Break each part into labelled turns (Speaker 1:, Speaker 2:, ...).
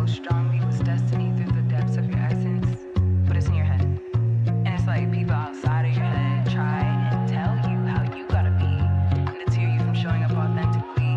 Speaker 1: so strongly with destiny through the depths of your essence, but it's in your head. And it's like people outside of your head try and tell you how you gotta be, and deter you from showing up authentically.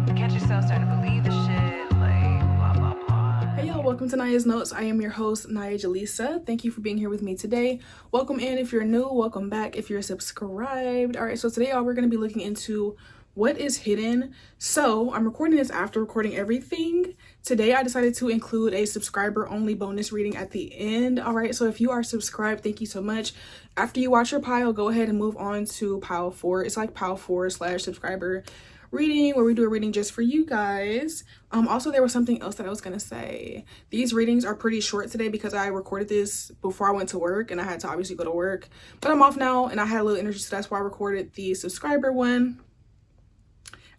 Speaker 1: You catch yourself starting to believe the shit, like blah blah blah.
Speaker 2: Hey y'all, welcome to Aniyah's Notes. I am your host, AniyahJelisa. Thank you for being here with me today. Welcome in if you're new, welcome back if you're subscribed. All right, so today y'all, we're gonna be looking into what is hidden. So I'm recording this after recording everything. Today I decided to include a subscriber only bonus reading at the end. All right, so if you are subscribed, thank you so much. After you watch your pile, go ahead and move on to pile 4. It's like pile 4/subscriber reading, where we do a reading just for you guys. Also, there was something else that I was gonna say. These readings are pretty short today because I recorded this before I went to work and I had to obviously go to work, but I'm off now and I had a little energy, so that's why I recorded the subscriber one.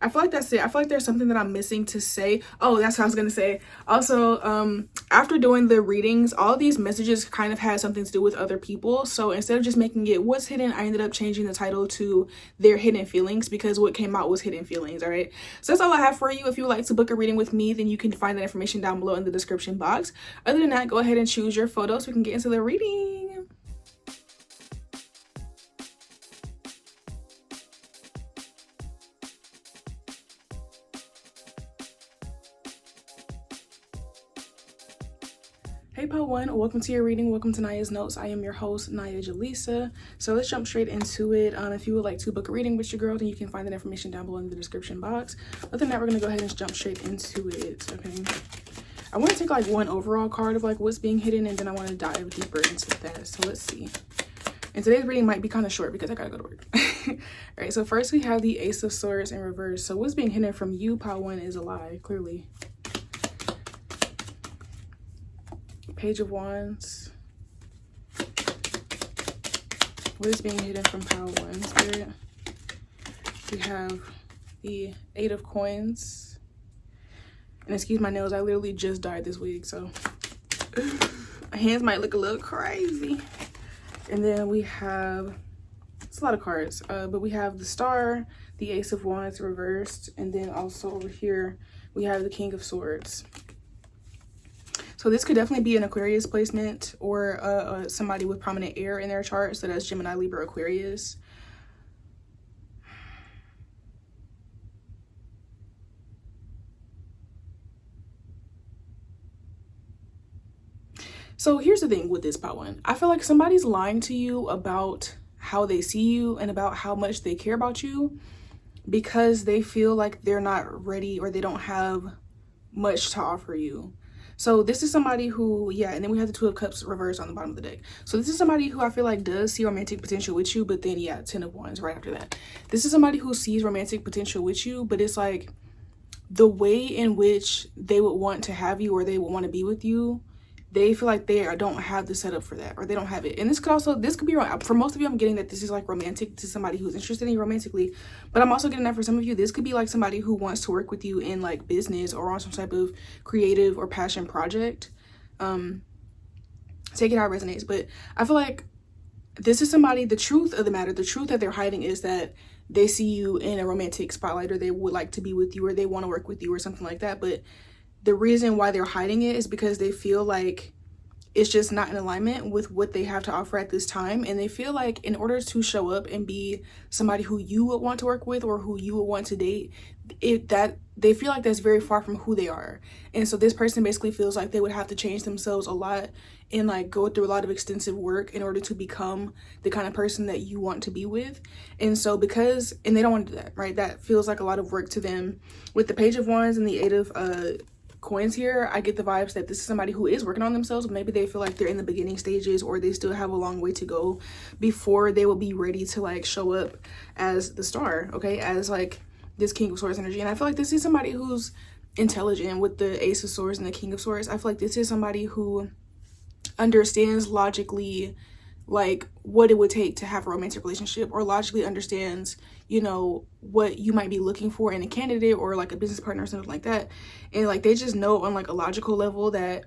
Speaker 2: I feel like that's it. I feel like there's something that I'm missing to say. Oh, that's what I was gonna say. Also, after doing the readings, all these messages kind of had something to do with other people. So instead of just making it what's hidden, I ended up changing the title to their hidden feelings because what came out was hidden feelings. All right. So that's all I have for you. If you would like to book a reading with me, then you can find that information down below in the description box. Other than that, go ahead and choose your photo so we can get into the reading. Hey pile 1, welcome to your reading. Welcome to Aniyah's Notes. I am your host, AniyahJelisa. So let's jump straight into it. If you would like to book a reading with your girl, then you can find that information down below in the description box. Other than that, we're gonna go ahead and jump straight into it. Okay. I want to take like one overall card of like what's being hidden, and then I want to dive deeper into that. So let's see. And today's reading might be kind of short because I gotta go to work. All right. So first we have the Ace of Swords in reverse. So what's being hidden from you, pile 1, is a lie, clearly. Page of Wands. What is being hidden from pile 1, Spirit? We have the 8 of Coins. And excuse my nails, I literally just dyed this wig, so my hands might look a little crazy. And then we have, it's a lot of cards, but we have the Star, the Ace of Wands reversed, and then also over here we have the King of Swords. So this could definitely be an Aquarius placement or somebody with prominent air in their chart. So that's Gemini, Libra, Aquarius. So here's the thing with this pile 1. I feel like somebody's lying to you about how they see you and about how much they care about you because they feel like they're not ready or they don't have much to offer you. So this is somebody who, yeah, and then we have the 2 of Cups reversed on the bottom of the deck. So this is somebody who I feel like does see romantic potential with you, but then, yeah, 10 of Wands right after that. This is somebody who sees romantic potential with you, but it's like the way in which they would want to have you or they would want to be with you, they feel like they don't have the setup for that, or they don't have it. And this could be wrong. For most of you, I'm getting that this is like romantic to somebody who's interested in you romantically, but I'm also getting that for some of you, this could be like somebody who wants to work with you in like business or on some type of creative or passion project. Take it how it resonates. But I feel like this is somebody, the truth of the matter, the truth that they're hiding is that they see you in a romantic spotlight, or they would like to be with you, or they want to work with you or something like that. But the reason why they're hiding it is because they feel like it's just not in alignment with what they have to offer at this time. And they feel like in order to show up and be somebody who you would want to work with or who you would want to date, they feel like that's very far from who they are. And so this person basically feels like they would have to change themselves a lot and like go through a lot of extensive work in order to become the kind of person that you want to be with. And so and they don't want to do that, right? That feels like a lot of work to them. With the Page of Wands and the 8 of Coins here, I get the vibes that this is somebody who is working on themselves. Maybe they feel like they're in the beginning stages, or they still have a long way to go before they will be ready to like show up as the Star, okay, as like this King of Swords energy. And I feel like this is somebody who's intelligent with the Ace of Swords and the King of Swords. I feel like this is somebody who understands logically like what it would take to have a romantic relationship, or logically understands, you know, what you might be looking for in a candidate or like a business partner or something like that. And like they just know on like a logical level that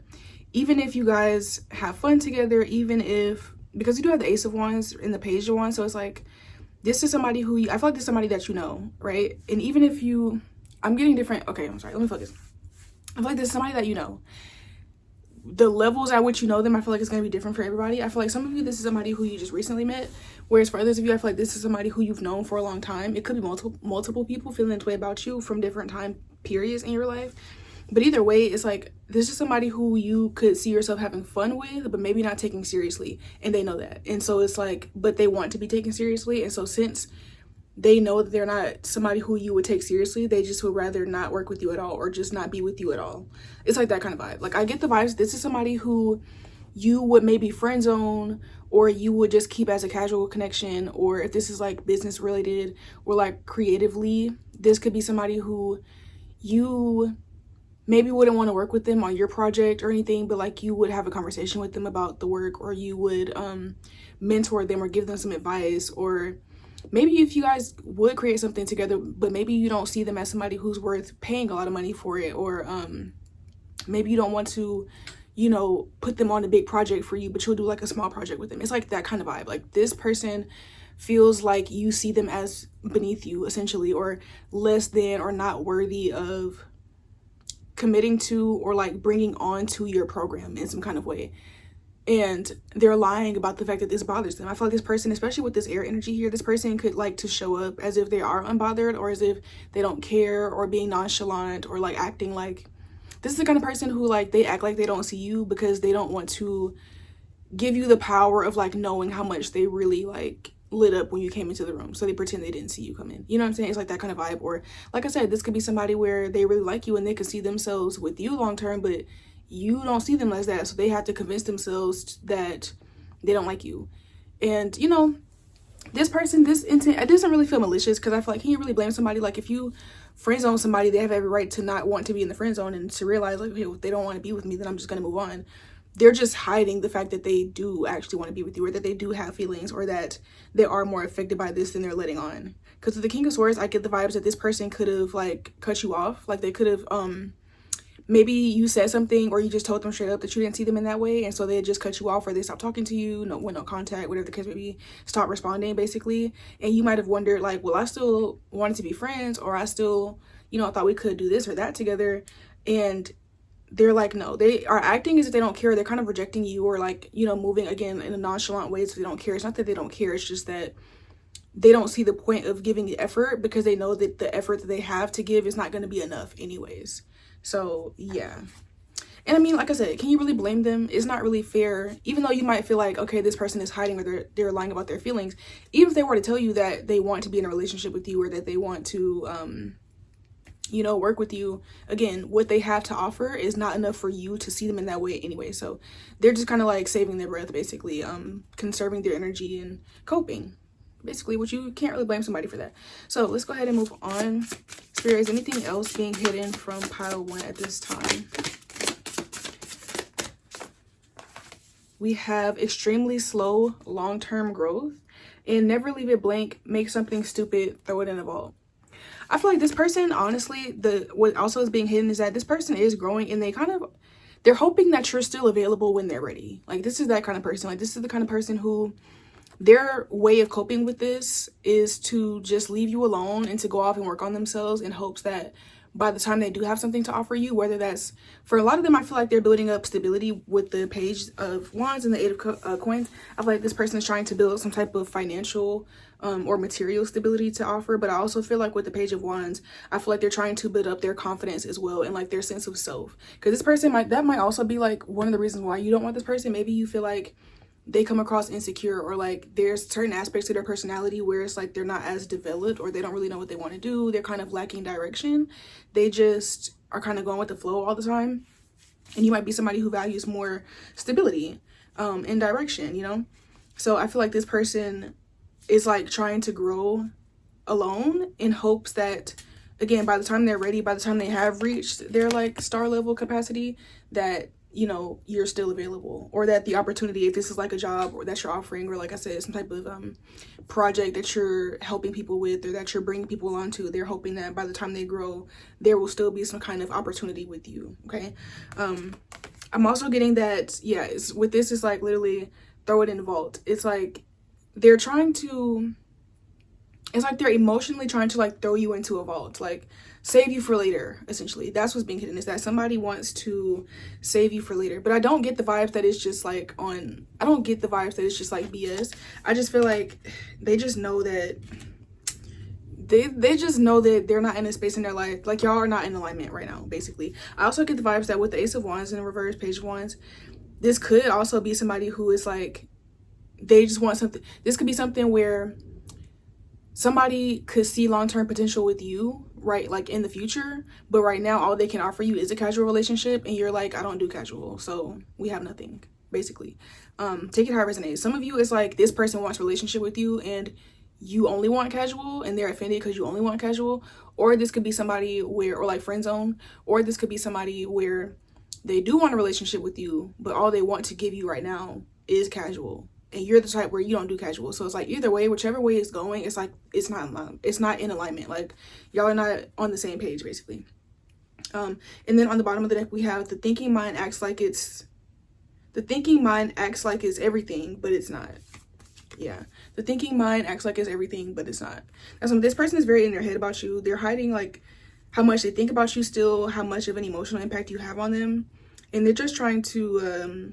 Speaker 2: even if you guys have fun together, even if, because you do have the Ace of Wands and the Page of Wands, so it's like this is somebody who I feel like this is somebody that you know, right? And even if you, I'm getting different, okay, I'm sorry, let me focus. I feel like this is somebody that you know, the levels at which you know them, I feel like it's going to be different for everybody. I feel like some of you, this is somebody who you just recently met, whereas for others of you, I feel like this is somebody who you've known for a long time. It could be multiple people feeling this way about you from different time periods in your life. But either way, it's like, this is somebody who you could see yourself having fun with, but maybe not taking seriously. And they know that. And so it's like, but they want to be taken seriously. And so since they know that they're not somebody who you would take seriously, they just would rather not work with you at all, or just not be with you at all. It's like that kind of vibe. Like, I get the vibes. This is somebody who you would maybe friend zone, or you would just keep as a casual connection, or if this is like business related or like creatively, this could be somebody who you maybe wouldn't want to work with them on your project or anything, but like you would have a conversation with them about the work, or you would mentor them or give them some advice, or maybe if you guys would create something together, but maybe you don't see them as somebody who's worth paying a lot of money for it, or maybe you don't want to, you know, put them on a big project for you, but you'll do like a small project with them. It's like that kind of vibe. Like, this person feels like you see them as beneath you, essentially, or less than, or not worthy of committing to, or like bringing on to your program in some kind of way. And they're lying about the fact that this bothers them. I feel like this person, especially with this air energy here, this person could like to show up as if they are unbothered, or as if they don't care, or being nonchalant, or like acting like, this is the kind of person who like, they act like they don't see you because they don't want to give you the power of like knowing how much they really like lit up when you came into the room, so they pretend they didn't see you come in. You know what I'm saying? It's like that kind of vibe. Or like I said, this could be somebody where they really like you and they could see themselves with you long term, but you don't see them as that, so they have to convince themselves that they don't like you. And you know, this person, this intent, it doesn't really feel malicious, because I feel like, can you really blame somebody? Like, if you friend zone somebody, they have every right to not want to be in the friend zone, and to realize like, okay, if they don't want to be with me, then I'm just gonna move on. They're just hiding the fact that they do actually want to be with you, or that they do have feelings, or that they are more affected by this than they're letting on. Because with the King of Swords, I get the vibes that this person could have like cut you off. Like, they could have maybe you said something, or you just told them straight up that you didn't see them in that way, and so they just cut you off, or they stopped talking to you, no contact, whatever the case may be, stop responding basically. And you might have wondered like, well, I still wanted to be friends, or I still, you know, thought we could do this or that together. And they're like, no, they are acting as if they don't care. They're kind of rejecting you, or like, you know, moving again in a nonchalant way, so they don't care. It's not that they don't care, it's just that they don't see the point of giving the effort, because they know that the effort that they have to give is not going to be enough anyways. So yeah. And I mean, like I said, can you really blame them? It's not really fair. Even though you might feel like, okay, this person is hiding, or they're lying about their feelings, even if they were to tell you that they want to be in a relationship with you, or that they want to you know, work with you, again, what they have to offer is not enough for you to see them in that way anyway. So they're just kind of like saving their breath, basically, conserving their energy and coping, basically, which you can't really blame somebody for that. So let's go ahead and move on. Spirit, is anything else being hidden from pile 1 at this time? We have extremely slow long-term growth, and never leave it blank, make something stupid, throw it in a vault. I feel like this person, honestly, what also is being hidden is that this person is growing, and they're hoping that you're still available when they're ready. Like, this is that kind of person. Like, this is the kind of person who, their way of coping with this is to just leave you alone and to go off and work on themselves, in hopes that by the time they do have something to offer you, whether that's, for a lot of them, I feel like they're building up stability with the Page of Wands and the Eight of Coins. I feel like this person is trying to build some type of financial or material stability to offer. But I also feel like with the Page of Wands, I feel like they're trying to build up their confidence as well, and like their sense of self. Because this person that might also be like one of the reasons why you don't want this person. Maybe you feel like they come across insecure, or like there's certain aspects of their personality where it's like they're not as developed, or they don't really know what they want to do. They're kind of lacking direction. They just are kind of going with the flow all the time. And you might be somebody who values more stability and direction, you know? So I feel like this person is like trying to grow alone, in hopes that, again, by the time they're ready, by the time they have reached their like star level capacity, that, you know, you're still available, or that the opportunity, if this is like a job or that you're offering, or like I said, some type of project that you're helping people with, or that you're bringing people onto, they're hoping that by the time they grow, there will still be some kind of opportunity with you. Okay. I'm also getting that, yeah, with this, it's like literally throw it in the vault. It's like they're trying to, it's like they're emotionally trying to like throw you into a vault, like save you for later. Essentially, that's what's being hidden, is that somebody wants to save you for later. But I don't get the vibes that it's just like I don't get the vibes that it's just like BS. I just feel like they just know that they just know that they're not in a space in their life, like y'all are not in alignment right now, basically. I also get the vibes that with the Ace of Wands in the reverse, Page of Wands, this could also be somebody who is like, they just want something. This could be something where somebody could see long-term potential with you, right, like in the future, but right now all they can offer you is a casual relationship, and you're like, I don't do casual, so we have nothing, basically. Take it how it resonates. Some of you, it's like this person wants a relationship with you and you only want casual, and they're offended because you only want casual. Or this could be somebody where, or like friend zone, or this could be somebody where they do want a relationship with you, but all they want to give you right now is casual, and you're the type where you don't do casual. So it's like either way, whichever way it's going, it's like it's not in alignment. Like y'all are not on the same page, basically. And then on the bottom of the deck we have the thinking mind acts like it's everything, but it's not. Yeah, the thinking mind acts like it's everything, but it's not. That's when this person is very in their head about you. They're hiding like how much they think about you still, how much of an emotional impact you have on them, and they're just trying to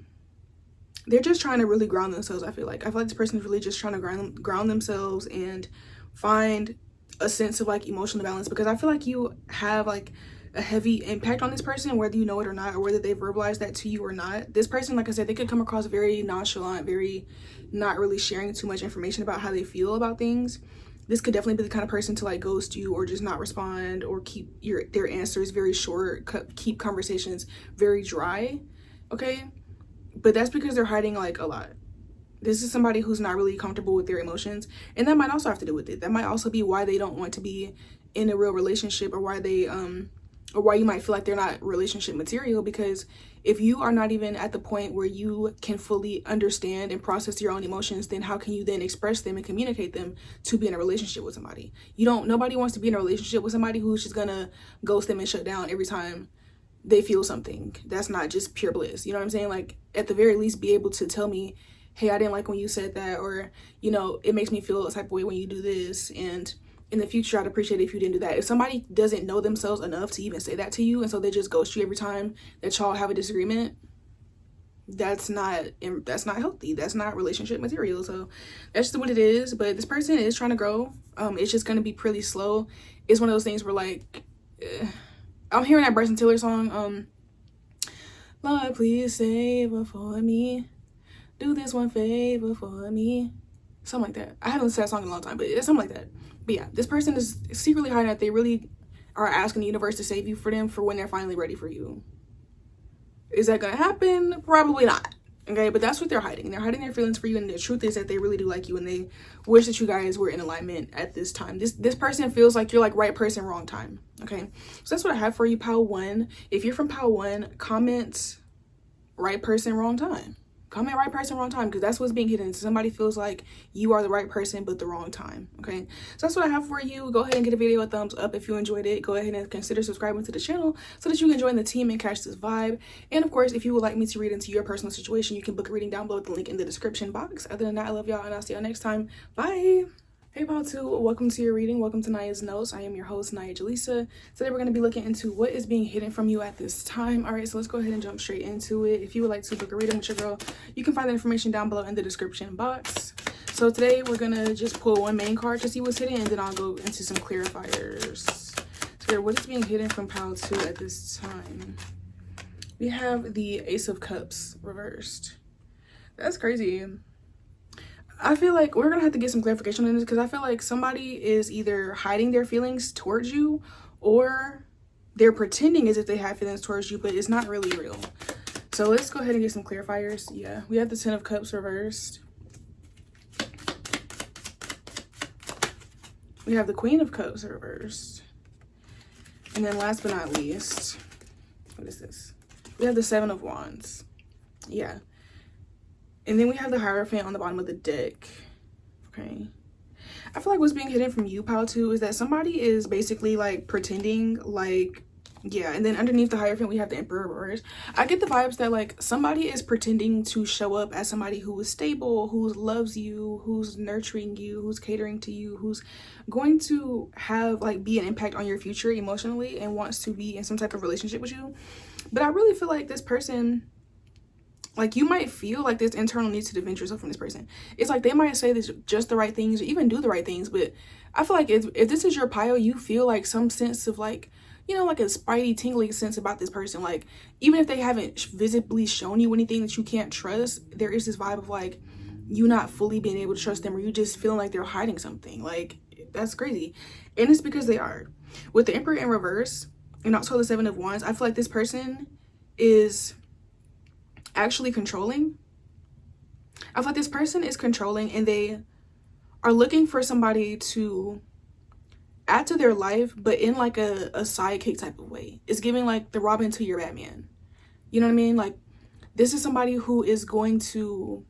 Speaker 2: really ground themselves. I feel like this person is really just trying to ground themselves and find a sense of like emotional balance, because I feel like you have like a heavy impact on this person, whether you know it or not, or whether they verbalize that to you or not. This person, like I said, they could come across very nonchalant, very not really sharing too much information about how they feel about things. This could definitely be the kind of person to like ghost you, or just not respond, or keep their answers very short, keep conversations very dry. Okay, but that's because they're hiding like a lot. This is somebody who's not really comfortable with their emotions, and that might also have to do with it. That might also be why they don't want to be in a real relationship, or why they or why you might feel like they're not relationship material, because if you are not even at the point where you can fully understand and process your own emotions, then how can you then express them and communicate them to be in a relationship with somebody? Nobody wants to be in a relationship with somebody who's just gonna ghost them and shut down every time they feel something. That's not just pure bliss. You know what I'm saying? Like, at the very least, be able to tell me, hey, I didn't like when you said that, or, it makes me feel a type of way when you do this, and in the future I'd appreciate it if you didn't do that. If somebody doesn't know themselves enough to even say that to you, and so they just ghost you every time that y'all have a disagreement, that's not healthy. That's not relationship material. So that's just what it is. But this person is trying to grow. It's just going to be pretty slow. It's one of those things where like I'm hearing that Bryson Tiller song, Lord, please save her for me, do this one favor for me, something like that. I haven't listened to that song in a long time, but it's something like that. But yeah, this person is secretly hiding that they really are asking the universe to save you for them for when they're finally ready for you. Is that gonna happen? Probably not. Okay, but that's what they're hiding. They're hiding their feelings for you, and the truth is that they really do like you, and they wish that you guys were in alignment at this time. This person feels like you're like right person, wrong time. Okay, so that's what I have for you, Pile 1. If you're from Pile 1, comment right person, wrong time. Comment right person, wrong time, because that's what's being hidden. Somebody feels like you are the right person but the wrong time. Okay, so that's what I have for you. Go ahead and give the video a thumbs up if you enjoyed it. Go ahead and consider subscribing to the channel so that you can join the team and catch this vibe. And of course, if you would like me to read into your personal situation, you can book a reading down below with the link in the description box. Other than that, I love y'all, and I'll see y'all next time. Bye. Hey Pile 2, welcome to your reading. Welcome to Naya's Notes. I am your host, AniyahJelisa. Today we're going to be looking into what is being hidden from you at this time. All right, so let's go ahead and jump straight into it. If you would like to book a reading with your girl, you can find the information down below in the description box. So today we're going to just pull one main card to see what's hidden, and then I'll go into some clarifiers. So what is being hidden from Pile 2 at this time? We have the Ace of Cups reversed. That's crazy. I feel like we're gonna have to get some clarification on this, because I feel like somebody is either hiding their feelings towards you, or they're pretending as if they have feelings towards you, but it's not really real. So let's go ahead and get some clarifiers. Yeah, we have the Ten of Cups reversed. We have the Queen of Cups reversed. And then last but not least, what is this? We have the Seven of Wands. Yeah. And then we have the Hierophant on the bottom of the deck. Okay. I feel like what's being hidden from you, Pile 2, is that somebody is basically like pretending like Yeah, and then underneath the Hierophant, we have the Emperor reverse. I get the vibes that like somebody is pretending to show up as somebody who is stable, who loves you, who's nurturing you, who's catering to you, who's going to have like be an impact on your future emotionally and wants to be in some type of relationship with you. But I really feel like this person, like you might feel like this internal need to defend yourself from this person. It's like they might say this just the right things or even do the right things, but I feel like if this is your pile, you feel like some sense of like, you know, like a spidey tingling sense about this person. Like even if they haven't visibly shown you anything that you can't trust, there is this vibe of like you not fully being able to trust them, or you just feeling like they're hiding something. Like that's crazy. And it's because they are. With the Emperor in reverse and also the Seven of Wands, I feel like this person is actually controlling. I feel like this person is controlling and they are looking for somebody to add to their life, but in like a sidekick type of way. It's giving like the Robin to your Batman. You know what I mean? Like this is somebody who is going to,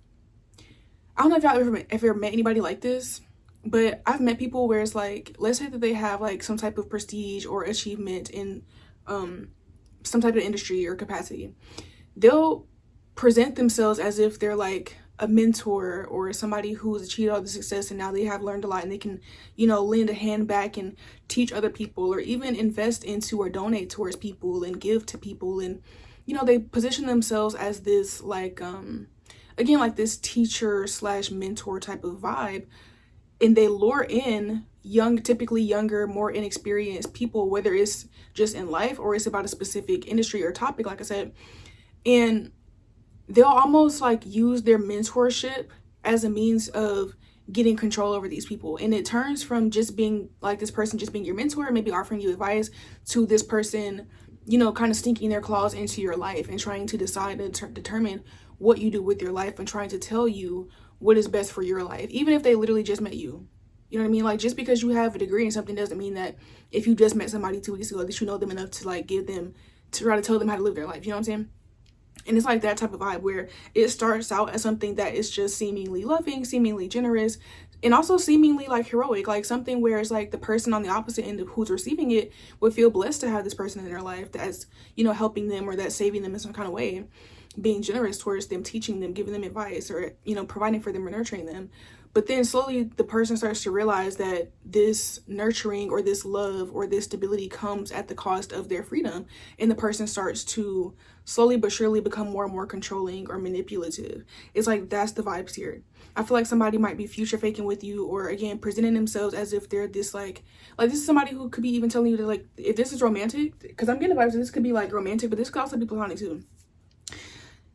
Speaker 2: I don't know if y'all ever met anybody like this, but I've met people where it's like, let's say that they have like some type of prestige or achievement in some type of industry or capacity. They'll present themselves as if they're like a mentor or somebody who's achieved all the success and now they have learned a lot and they can, you know, lend a hand back and teach other people or even invest into or donate towards people and give to people. And, you know, they position themselves as this like, again, like this teacher slash mentor type of vibe. And they lure in typically younger, more inexperienced people, whether it's just in life or it's about a specific industry or topic, like I said. And they'll almost like use their mentorship as a means of getting control over these people. And it turns from just being like this person just being your mentor, maybe offering you advice, to this person, you know, kind of stinking their claws into your life and trying to decide and determine what you do with your life and trying to tell you what is best for your life, even if they literally just met you. You know what I mean? Like just because you have a degree in something doesn't mean that if you just met somebody 2 weeks ago that you know them enough to like to try to tell them how to live their life. You know what I'm saying? And it's like that type of vibe where it starts out as something that is just seemingly loving, seemingly generous, and also seemingly like heroic, like something where it's like the person on the opposite end of who's receiving it would feel blessed to have this person in their life that's, you know, helping them or that's saving them in some kind of way, being generous towards them, teaching them, giving them advice, or, you know, providing for them or nurturing them. But then slowly the person starts to realize that this nurturing or this love or this stability comes at the cost of their freedom. And the person starts to slowly but surely become more and more controlling or manipulative. It's like that's the vibes here. I feel like somebody might be future faking with you, or again presenting themselves as if they're this like this is somebody who could be even telling you that like if this is romantic, because I'm getting the vibes that this could be like romantic, but this could also be platonic too.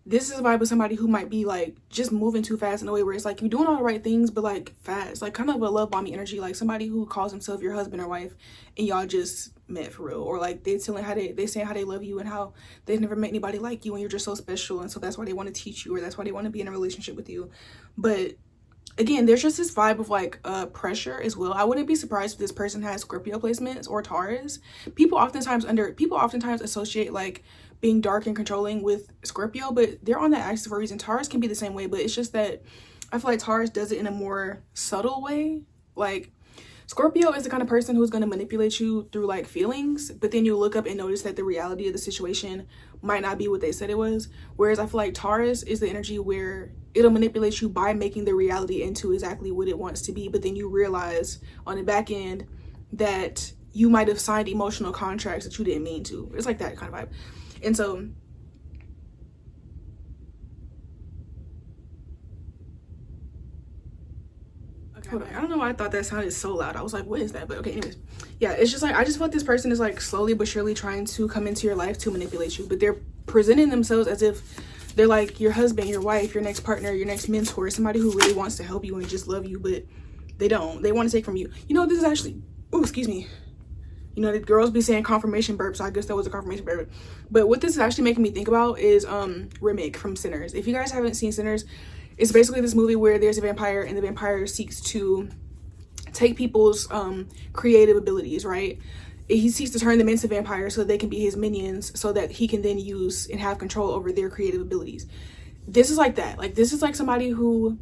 Speaker 2: This is a vibe of somebody who might be like just moving too fast in a way where it's like you're doing all the right things but like fast, like kind of a love bombing energy, like somebody who calls himself your husband or wife and y'all just met for real, or like they saying how they love you and how they've never met anybody like you and you're just so special, and so that's why they want to teach you, or that's why they want to be in a relationship with you. But again, there's just this vibe of like pressure as well. I wouldn't be surprised if this person has Scorpio placements or Taurus. People oftentimes associate like being dark and controlling with Scorpio, but they're on that axis for a reason. Taurus can be the same way, but it's just that I feel like Taurus does it in a more subtle way. Like Scorpio is the kind of person who's going to manipulate you through like feelings, but then you look up and notice that the reality of the situation might not be what they said it was. Whereas I feel like Taurus is the energy where it'll manipulate you by making the reality into exactly what it wants to be, but then you realize on the back end that you might have signed emotional contracts that you didn't mean to. It's like that kind of vibe. And so hold on, I don't know why I thought that sounded so loud. I was like, what is that? But okay, anyways. Yeah, it's just like, I just feel like this person is like slowly but surely trying to come into your life to manipulate you. But they're presenting themselves as if they're like your husband, your wife, your next partner, your next mentor, somebody who really wants to help you and just love you, but they don't. They want to take from you. You know, this is actually, oh, excuse me. You know, the girls be saying confirmation burp, so I guess that was a confirmation burp. But what this is actually making me think about is Remick from Sinners. If you guys haven't seen Sinners, it's basically this movie where there's a vampire and the vampire seeks to take people's creative abilities, right? He seeks to turn them into vampires so they can be his minions, so that he can then use and have control over their creative abilities. This is like that. Like, this is like somebody who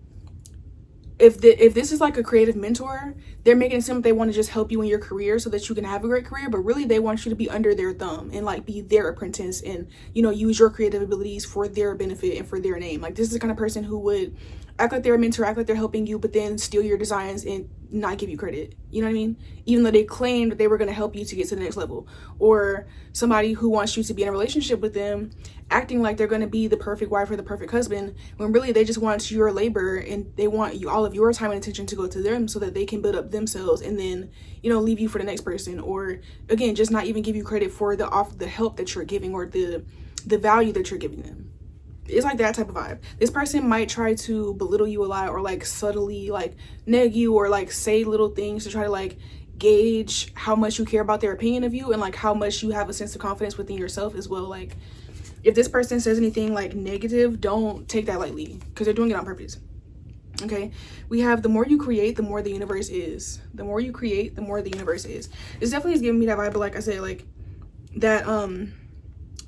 Speaker 2: if this is like a creative mentor, they're making it seem like they want to just help you in your career so that you can have a great career, but really they want you to be under their thumb and like be their apprentice and, you know, use your creative abilities for their benefit and for their name. Like, this is the kind of person who would act like they're a mentor, act like they're helping you, but then steal your designs and not give you credit. You know what I mean? Even though they claimed they were going to help you to get to the next level. Or somebody who wants you to be in a relationship with them, acting like they're going to be the perfect wife or the perfect husband, when really they just want your labor and they want you, all of your time and attention to go to them so that they can build up themselves and then, you know, leave you for the next person. Or again, just not even give you credit for the help that you're giving or the value that you're giving them. It's like that type of vibe. This person might try to belittle you a lot, or like subtly like neg you, or like say little things to try to like gauge how much you care about their opinion of you and like how much you have a sense of confidence within yourself as well. Like, if this person says anything like negative, don't take that lightly, because they're doing it on purpose. Okay, we have the more you create, the more the universe is. The more you create, the more the universe is. This definitely is giving me that vibe, but like I said, like that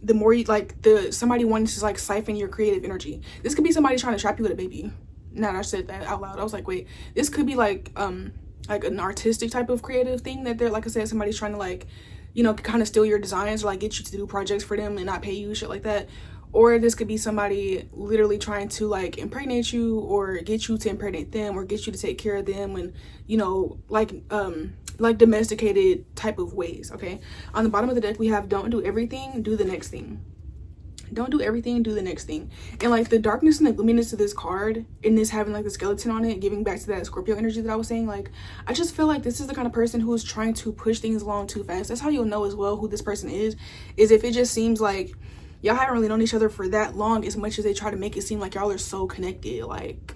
Speaker 2: the more you like somebody wanting to like siphon your creative energy. This could be somebody trying to trap you with a baby. Now that I said that out loud, I was like, wait, this could be like an artistic type of creative thing that they're, like I said, somebody's trying to like, you know, kind of steal your designs or like get you to do projects for them and not pay you, shit like that. Or this could be somebody literally trying to like impregnate you or get you to impregnate them or get you to take care of them and, you know, like domesticated type of ways. Okay, on the bottom of the deck we have don't do everything, do the next thing. Don't do everything, do the next thing. And like the darkness and the gloominess of this card and this having like the skeleton on it, giving back to that Scorpio energy that I was saying, like I just feel like this is the kind of person who is trying to push things along too fast. That's how you'll know as well who this person is if it just seems like y'all haven't really known each other for that long, as much as they try to make it seem like y'all are so connected. Like,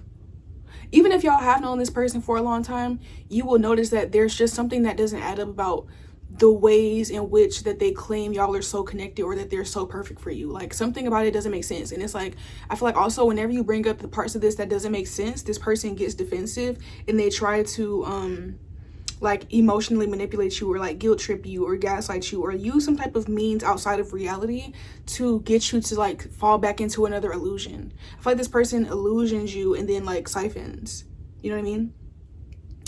Speaker 2: even if y'all have known this person for a long time, you will notice that there's just something that doesn't add up about the ways in which that they claim y'all are so connected or that they're so perfect for you. Like, something about it doesn't make sense. And it's like, I feel like also whenever you bring up the parts of this that doesn't make sense, this person gets defensive and they try to like emotionally manipulate you or like guilt trip you or gaslight you or use some type of means outside of reality to get you to like fall back into another illusion. I feel like this person illusions you and then like siphons, you know what I mean?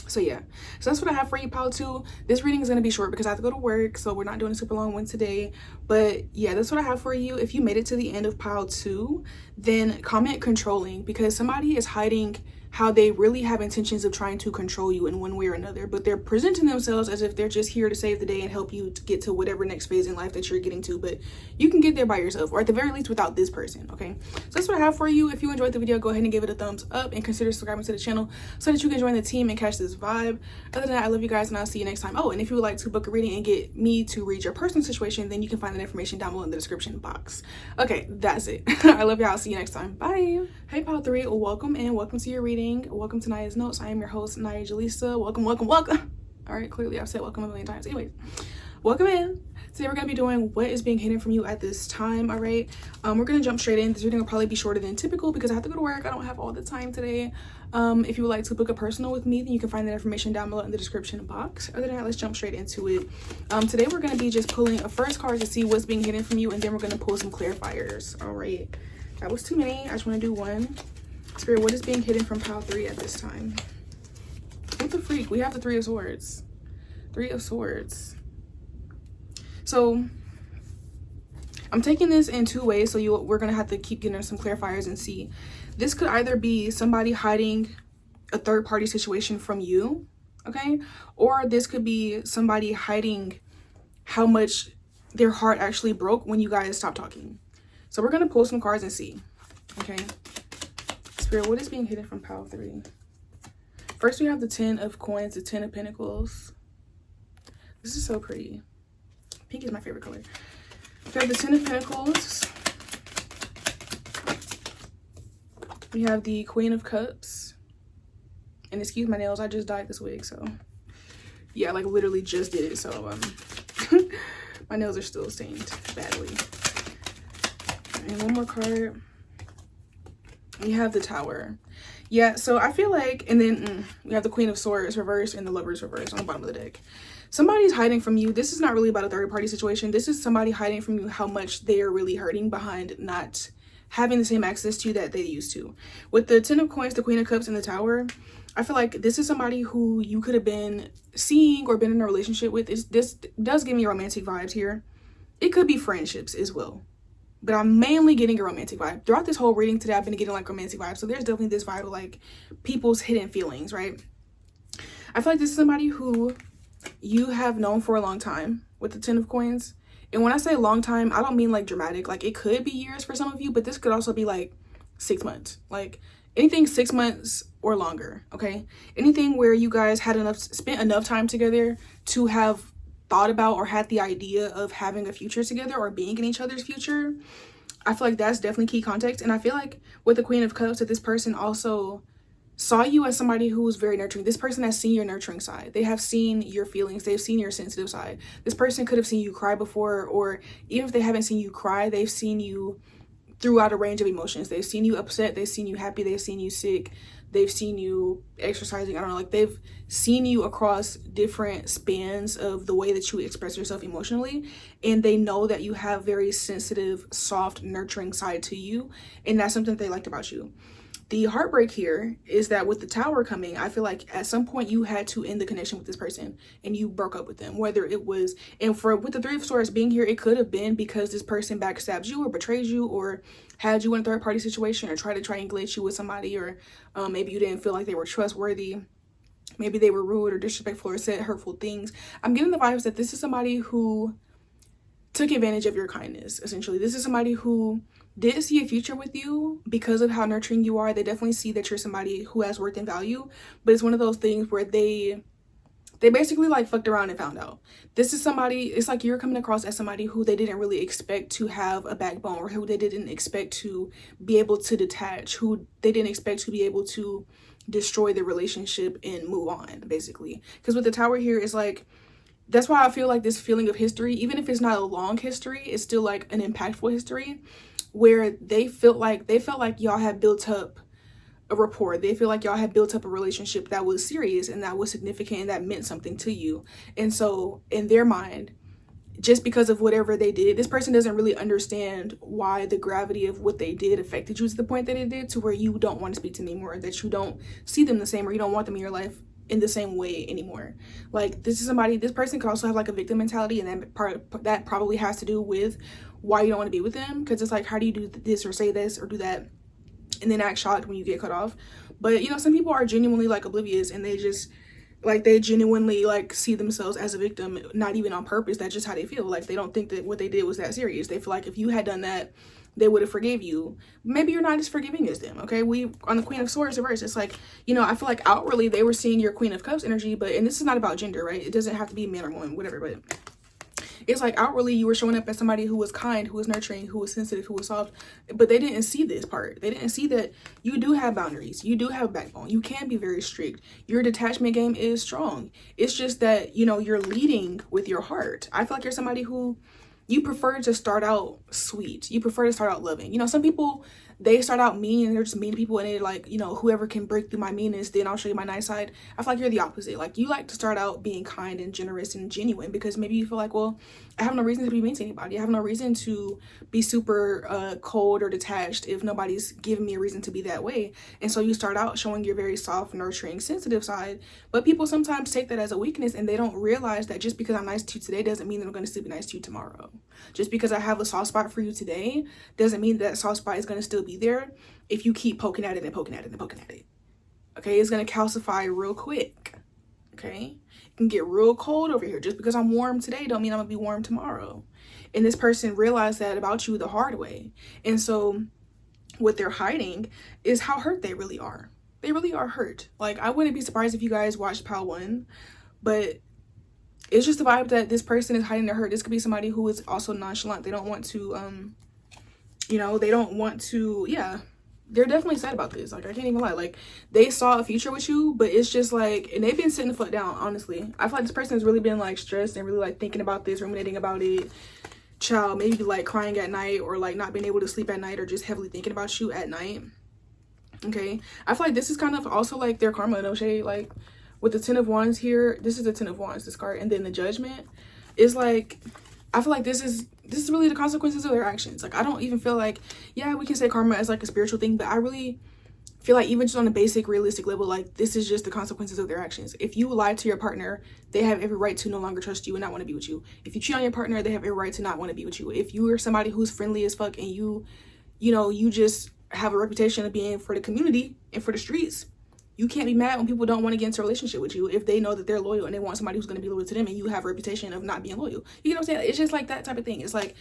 Speaker 2: So yeah, so that's what I have for you, pile 2. This reading is going to be short because I have to go to work, so we're not doing a super long one today. But yeah, that's what I have for you. If you made it to the end of pile 2, then comment controlling, because somebody is hiding how they really have intentions of trying to control you in one way or another, but they're presenting themselves as if they're just here to save the day and help you to get to whatever next phase in life that you're getting to, but you can get there by yourself, or at the very least without this person. Okay, so that's what I have for you. If you enjoyed the video, go ahead and give it a thumbs up and consider subscribing to the channel so that you can join the team and catch this vibe. Other than that, I love you guys and I'll see you next time. Oh, and if you would like to book a reading and get me to read your personal situation, then you can find that information down below in the description box. Okay, that's it. I love y'all. I'll see you next time. Bye. Hey, pile 3, welcome and welcome to your reading. Welcome to Niah's Notes. I am your host, AniyahJelisa. Welcome, welcome, welcome. All right, clearly I've said welcome a million times. Anyways, welcome in. Today we're going to be doing what is being hidden from you at this time. All right, we're going to jump straight in. This reading will probably be shorter than typical because I have to go to work. I don't have all the time today. If you would like to book a personal with me, then you can find that information down below in the description box. Other than that, let's jump straight into it. Today we're going to be just pulling a first card to see what's being hidden from you, and then we're going to pull some clarifiers. All right, that was too many. I just want to do one. Spirit, what is being hidden from pile 3 at this time? What the freak? We have the 3 of Swords. 3 of Swords. So I'm taking this in 2 ways, so we're gonna have to keep getting some clarifiers and see. This could either be somebody hiding a third-party situation from you, okay, or this could be somebody hiding how much their heart actually broke when you guys stopped talking. So we're gonna pull some cards and see. Okay, Spirit, what is being hidden from pile 3? First, we have the 10 of Coins, the 10 of Pentacles. This is so pretty. Pink is my favorite color. We have the 10 of Pentacles. We have the Queen of Cups. And excuse my nails, I just dyed this wig, so yeah, like literally just did it, so my nails are still stained badly. And one more card. We have the Tower. Yeah, so I feel like, and then we have the Queen of Swords reversed and the Lovers reversed on the bottom of the deck. Somebody's hiding from you. This is not really about a third-party situation. This is somebody hiding from you how much they are really hurting behind not having the same access to you that they used to. With the 10 of Coins, the Queen of Cups, and the Tower, I feel like this is somebody who you could have been seeing or been in a relationship with. This does give me romantic vibes here. It could be friendships as well, but I'm mainly getting a romantic vibe. Throughout this whole reading today, I've been getting like romantic vibes. So there's definitely this vibe of like people's hidden feelings, right? I feel like this is somebody who you have known for a long time with the 10 of coins. And when I say long time, I don't mean like dramatic. Like it could be years for some of you, but this could also be like 6 months. Like anything 6 months or longer, okay? Anything where you guys had spent enough time together to have thought about or had the idea of having a future together or being in each other's future. I feel like that's definitely key context. And I feel like with the Queen of Cups, that this person also saw you as somebody who was very nurturing. This person has seen your nurturing side. They have seen your feelings. They've seen your sensitive side. This person could have seen you cry before, or even if they haven't seen you cry, they've seen you throughout a range of emotions. They've seen you upset. They've seen you happy. They've seen you sick. They've seen you exercising. I don't know, like they've seen you across different spans of the way that you express yourself emotionally. And they know that you have very sensitive, soft, nurturing side to you. And that's something they liked about you. The heartbreak here is that with the Tower coming, I feel like at some point you had to end the connection with this person and you broke up with them. Whether it was, and for with the Three of Swords being here, it could have been because this person backstabs you or betrays you or had you in a third party situation or tried to triangulate you with somebody, or maybe you didn't feel like they were trustworthy. Maybe they were rude or disrespectful or said hurtful things. I'm getting the vibes that this is somebody who took advantage of your kindness, essentially. This is somebody who did see a future with you because of how nurturing you are. They definitely see that you're somebody who has worth and value, but it's one of those things where they basically like fucked around and found out. This is somebody, it's like you're coming across as somebody who they didn't really expect to have a backbone, or who they didn't expect to be able to detach, who they didn't expect to be able to destroy the relationship and move on, basically. Because with the Tower here, it's like, that's why I feel like this feeling of history, even if it's not a long history, it's still like an impactful history, where they felt like y'all had built up a rapport. They feel like y'all had built up a relationship that was serious and that was significant and that meant something to you. And so in their mind, just because of whatever they did, this person doesn't really understand why the gravity of what they did affected you to the point that it did, to where you don't want to speak to them anymore, that you don't see them the same, or you don't want them in your life in the same way anymore. Like this is somebody, this person could also have like a victim mentality, and that probably has to do with why you don't want to be with them, because it's like, how do you do this or say this or do that and then act shocked when you get cut off? But you know, some people are genuinely like oblivious, and they just like, they genuinely like see themselves as a victim, not even on purpose. That's just how they feel. Like they don't think that what they did was that serious. They feel like if you had done that, they would have forgave you. Maybe you're not as forgiving as them, okay? We on the Queen of Swords reverse, it's like, you know, I feel like outwardly they were seeing your Queen of Cups energy, but, and this is not about gender, right? It doesn't have to be man or woman, whatever, but it's like outwardly you were showing up as somebody who was kind, who was nurturing, who was sensitive, who was soft, but they didn't see this part. They didn't see that you do have boundaries, you do have a backbone, you can be very strict, your detachment game is strong. It's just that, you know, you're leading with your heart. I feel like you're somebody who, you prefer to start out sweet, you prefer to start out loving. You know, some people, they start out mean and they're just mean to people, and they're like, you know, whoever can break through my meanness, then I'll show you my nice side. I feel like you're the opposite. Like you like to start out being kind and generous and genuine, because maybe you feel like, well, I have no reason to be mean to anybody. I have no reason to be super cold or detached if nobody's giving me a reason to be that way. And so you start out showing your very soft, nurturing, sensitive side, but people sometimes take that as a weakness, and they don't realize that just because I'm nice to you today doesn't mean that I'm going to still be nice to you tomorrow. Just because I have a soft spot for you today doesn't mean that soft spot is going to still be there if you keep poking at it and poking at it and poking at it. Okay, it's going to calcify real quick. Okay, it can get real cold over here. Just because I'm warm today don't mean I'm going to be warm tomorrow. And this person realized that about you the hard way. And so what they're hiding is how hurt they really are. They really are hurt. Like, I wouldn't be surprised if you guys watched Pal 1, but it's just the vibe that this person is hiding their hurt. This could be somebody who is also nonchalant. They don't want to, you know, they don't want to, yeah, they're definitely sad about this. Like, I can't even lie. Like, they saw a future with you, but it's just like, and they've been sitting the foot down, honestly. I feel like this person has really been like stressed and really like thinking about this, ruminating about it. Child, maybe like crying at night, or like not being able to sleep at night, or just heavily thinking about you at night. Okay, I feel like this is kind of also like their karma, no shade. Like with the 10 of Wands here, this is the 10 of Wands, this card, and then the Judgment is like, I feel like this is really the consequences of their actions. Like, I don't even feel like, yeah, we can say karma as like a spiritual thing, but I really feel like even just on a basic realistic level, like this is just the consequences of their actions. If you lie to your partner, they have every right to no longer trust you and not want to be with you. If you cheat on your partner, they have every right to not want to be with you. If you are somebody who's friendly as fuck and you know, you just have a reputation of being for the community and for the streets, you can't be mad when people don't want to get into a relationship with you if they know that they're loyal and they want somebody who's going to be loyal to them, and you have a reputation of not being loyal. You know what I'm saying? It's just like that type of thing. It's like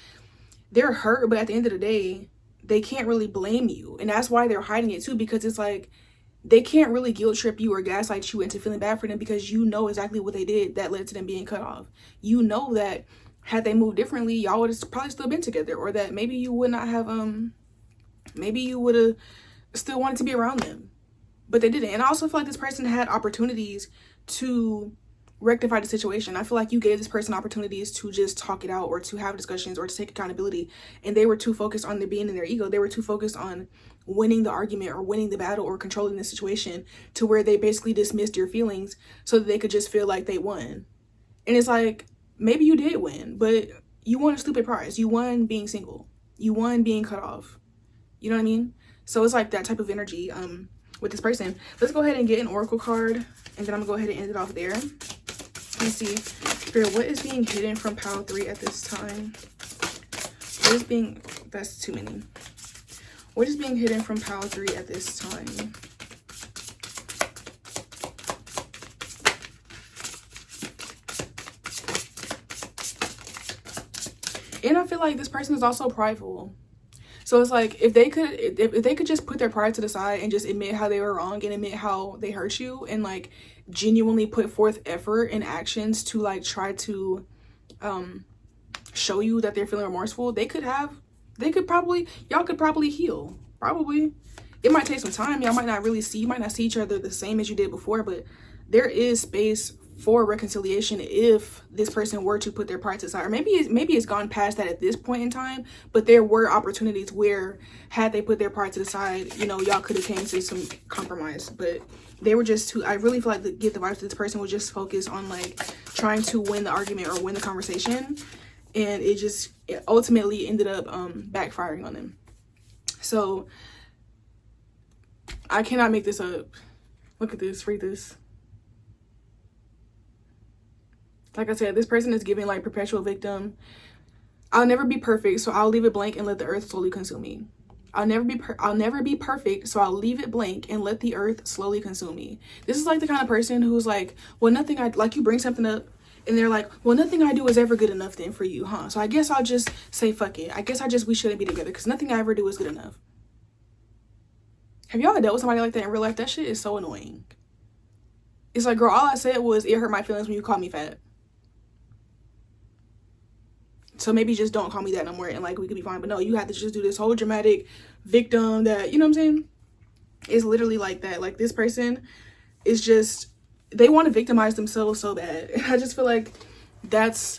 Speaker 2: they're hurt, but at the end of the day, they can't really blame you. And that's why they're hiding it too, because it's like they can't really guilt trip you or gaslight you into feeling bad for them, because you know exactly what they did that led to them being cut off. You know that had they moved differently, y'all would have probably still been together, or that maybe you would not have maybe you would have still wanted to be around them, but they didn't. And I also feel like this person had opportunities to rectify the situation. I feel like you gave this person opportunities to just talk it out, or to have discussions, or to take accountability, and they were too focused on their being in their ego. They were too focused on winning the argument or winning the battle or controlling the situation, to where they basically dismissed your feelings so that they could just feel like they won. And it's like, maybe you did win, but you won a stupid prize. You won being single. You won being cut off. You know what I mean? So it's like that type of energy with this person. Let's go ahead and get an oracle card, and then I'm gonna go ahead and end it off there. Let's see. Spirit, what is being hidden from pile 3 at this time? What is being... That's too many. What is being hidden from pile 3 at this time? And I feel like this person is also prideful. So it's like, if they could just put their pride to the side and just admit how they were wrong and admit how they hurt you, and like genuinely put forth effort and actions to like try to show you that they're feeling remorseful, y'all could probably heal. Probably. It might take some time. Y'all might not see each other the same as you did before, but there is space for reconciliation if this person were to put their pride to the side. Or maybe it's gone past that at this point in time, but there were opportunities where, had they put their pride to the side, you know, y'all could have came to some compromise. But they were just too... I really feel like the vibes that this person was just focused on like trying to win the argument or win the conversation, and it ultimately ended up backfiring on them. So I cannot make this up. Look at this. Read this. Like I said, this person is giving like perpetual victim. I'll never be perfect, so I'll leave it blank and let the earth slowly consume me. I'll never be perfect, so I'll leave it blank and let the earth slowly consume me. This is like the kind of person who's like, well, nothing like you bring something up and they're like, well, nothing I do is ever good enough then for you, huh? So I guess I'll just say fuck it. I guess we shouldn't be together because nothing I ever do is good enough. Have y'all dealt with somebody like that in real life? That shit is so annoying. It's like, girl, all I said was it hurt my feelings when you called me fat. So maybe just don't call me that no more and like we could be fine. But no, you have to just do this whole dramatic victim that, you know what I'm saying? It's literally like that. Like this person is just, they want to victimize themselves so bad. And I just feel like that's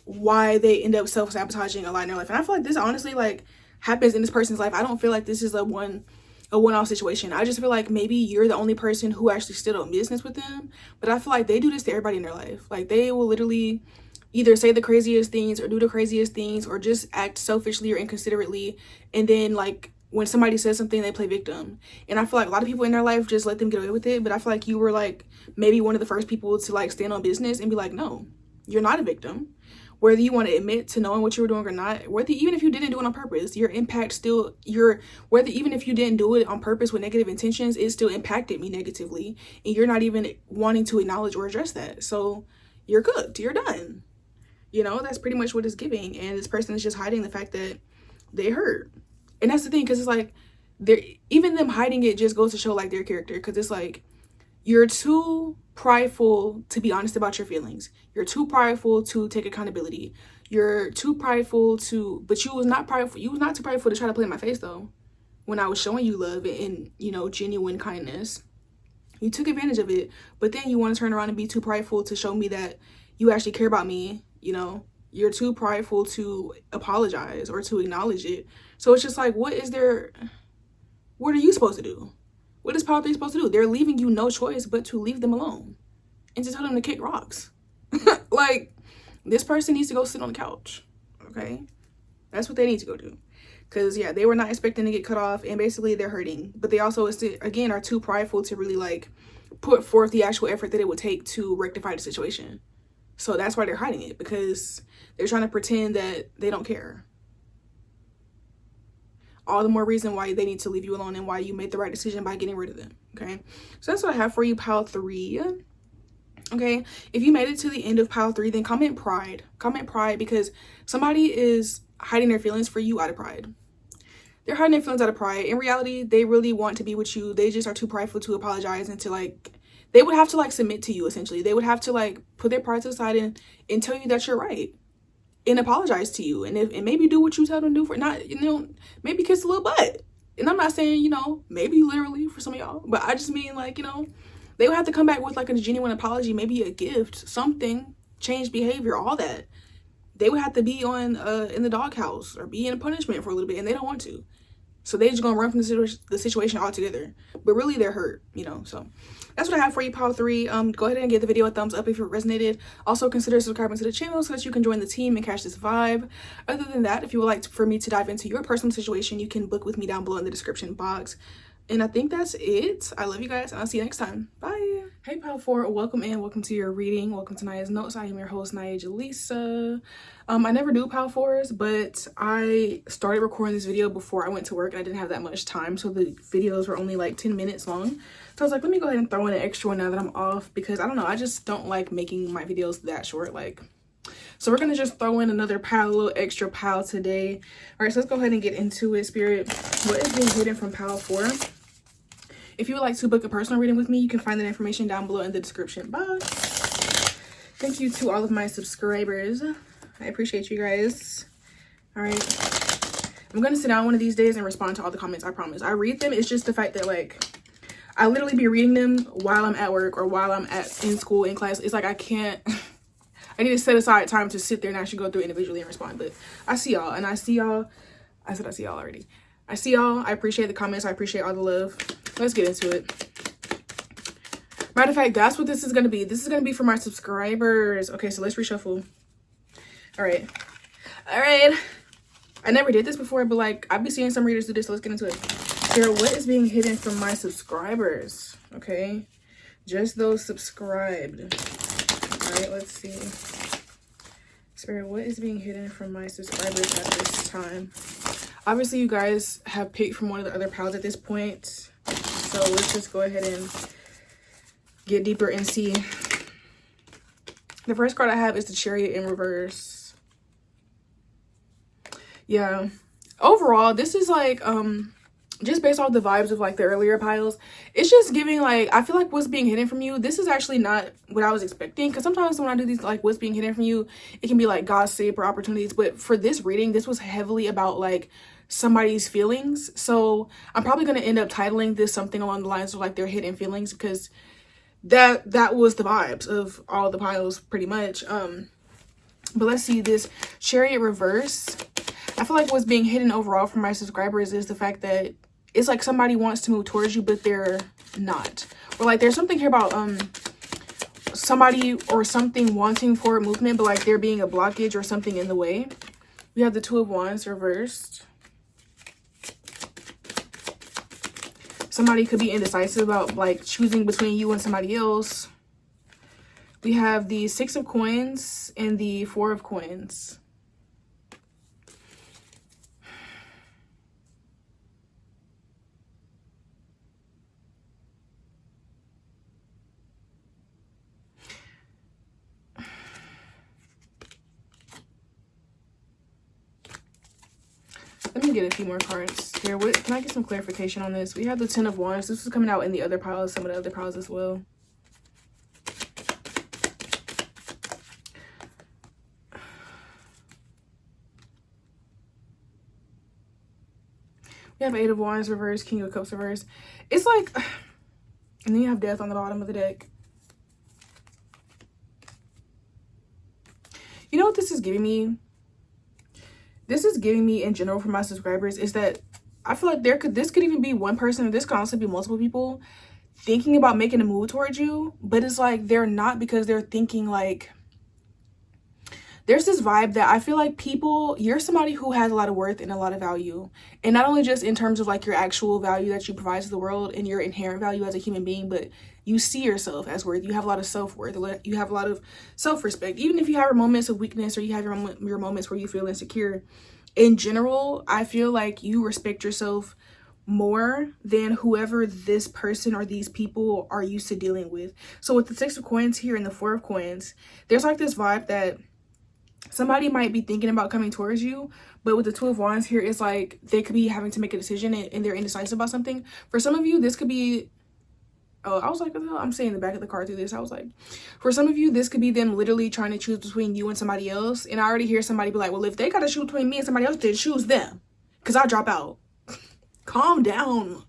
Speaker 2: why they end up self-sabotaging a lot in their life. And I feel like this honestly like happens in this person's life. I don't feel like this is a one-off situation. I just feel like maybe you're the only person who actually stood on business with them. But I feel like they do this to everybody in their life. Like they will literally either say the craziest things or do the craziest things or just act selfishly or inconsiderately, and then like when somebody says something they play victim. And I feel like a lot of people in their life just let them get away with it, but I feel like you were like maybe one of the first people to like stand on business and be like, no, you're not a victim. Whether you want to admit to knowing what you were doing or not, even if you didn't do it on purpose, your impact still, even if you didn't do it on purpose with negative intentions, it still impacted me negatively, and you're not even wanting to acknowledge or address that. So you're cooked, you're done. You know, that's pretty much what it's giving. And this person is just hiding the fact that they hurt. And that's the thing, because it's like, even them hiding it just goes to show like their character. Because it's like, you're too prideful to be honest about your feelings. You're too prideful to take accountability. You're too prideful but you was not too prideful to try to play in my face though. When I was showing you love and, you know, genuine kindness. You took advantage of it. But then you want to turn around and be too prideful to show me that you actually care about me. You know, you're too prideful to apologize or to acknowledge it. So it's just like, what are you supposed to do? What is Power 3 supposed to do? They're leaving you no choice but to leave them alone and to tell them to kick rocks. Like, this person needs to go sit on the couch, okay? That's what they need to go do. Because, yeah, they were not expecting to get cut off, and basically they're hurting. But they also, again, are too prideful to really, like, put forth the actual effort that it would take to rectify the situation. So that's why they're hiding it, because they're trying to pretend that they don't care. All the more reason why they need to leave you alone and why you made the right decision by getting rid of them, okay? So that's what I have for you, pile 3. Okay, if you made it to the end of pile 3, then comment pride. Comment pride, because somebody is hiding their feelings for you out of pride. They're hiding their feelings out of pride. In reality, they really want to be with you. They just are too prideful to apologize and to, like, they would have to, like, submit to you, essentially. They would have to, like, put their pride to the side and tell you that you're right and apologize to you. And maybe do what you tell them to do for, not, you know, maybe kiss a little butt. And I'm not saying, you know, maybe literally for some of y'all, but I just mean, like, you know, they would have to come back with, like, a genuine apology, maybe a gift, something, change behavior, all that. They would have to be on in the doghouse or be in punishment for a little bit, and they don't want to. So they're just gonna run from the situation altogether. But really, they're hurt, you know. So that's what I have for you, pile 3. Go ahead and give the video a thumbs up if it resonated. Also, consider subscribing to the channel so that you can join the team and catch this vibe. Other than that, if you would like for me to dive into your personal situation, you can book with me down below in the description box. And I think that's it. I love you guys, and I'll see you next time. Bye. Hey, pile 4, welcome in. Welcome to your reading. Welcome to Naya's Notes. I am your host, AniyahJelisa. I never do pile 4s, but I started recording this video before I went to work, and I didn't have that much time, so the videos were only like 10 minutes long. So I was like, let me go ahead and throw in an extra one now that I'm off, because I don't know, I just don't like making my videos that short. Like, so we're gonna just throw in another pile, a little extra pile today. All right, so let's go ahead and get into it. Spirit, what is being hidden from pile 4? If you would like to book a personal reading with me, you can find that information down below in the description box. Thank you to all of my subscribers. I appreciate you guys. All right. I'm going to sit down one of these days and respond to all the comments, I promise. I read them. It's just the fact that, like, I literally be reading them while I'm at work or while I'm in school, in class. It's like I can't... I need to set aside time to sit there and actually go through individually and respond. But I see y'all, and I see y'all. I said I see y'all already. I see y'all. I appreciate the comments. I appreciate all the love. Let's get into it. Matter of fact, that's what this is going to be. This is going to be for my subscribers. Okay, so let's reshuffle. All right. I never did this before, but, like, I've been seeing some readers do this, so let's get into it. Spirit, what is being hidden from my subscribers? Okay, just those subscribed. All right, let's see. Spirit, what is being hidden from my subscribers at this time? Obviously, you guys have picked from one of the other piles at this point. So let's just go ahead and get deeper and see. The first card I have is the Chariot in reverse. Yeah. Overall, this is like, just based off the vibes of, like, the earlier piles, it's just giving, like, I feel like what's being hidden from you, this is actually not what I was expecting, because sometimes when I do these, like, what's being hidden from you, it can be like gossip or opportunities, but for this reading, this was heavily about, like, somebody's feelings. So I'm probably going to end up titling this something along the lines of, like, their hidden feelings, because that was the vibes of all the piles pretty much. But let's see, this Chariot reverse, I feel like what's being hidden overall from my subscribers is the fact that it's like somebody wants to move towards you, but they're not. Or, like, there's something here about somebody or something wanting forward movement, but, like, there being a blockage or something in the way. We have the Two of Wands reversed. Somebody could be indecisive about, like, choosing between you and somebody else. We have the Six of Coins and the Four of Coins. Let me get a few more cards here. Can I get some clarification on this? We have the Ten of Wands. This is coming out in the other piles, some of the other piles as well. We have Eight of Wands reverse, King of Cups reverse. It's like, and then you have Death on the bottom of the deck. You know what this is giving me? This is giving me in general for my subscribers is that I feel like this could even be one person, or this could also be multiple people thinking about making a move towards you, but it's like they're not, because they're thinking there's this vibe that I feel like people, you're somebody who has a lot of worth and a lot of value. And not only just in terms of like your actual value that you provide to the world and your inherent value as a human being, but you see yourself as worth. You have a lot of self-worth. You have a lot of self-respect. Even if you have your moments of weakness or you have your moments where you feel insecure, in general, I feel like you respect yourself more than whoever this person or these people are used to dealing with. So with the 6 of coins here and the 4 of coins, there's like this vibe that somebody might be thinking about coming towards you, but with the 2 of wands here, it's like they could be having to make a decision and they're indecisive about something. For some of you, this could be, oh, I was like, I'm saying the back of the card through this. I was like, for some of you, this could be them literally trying to choose between you and somebody else. And I already hear somebody be like, well, if they got to choose between me and somebody else, then choose them, because I drop out. Calm down.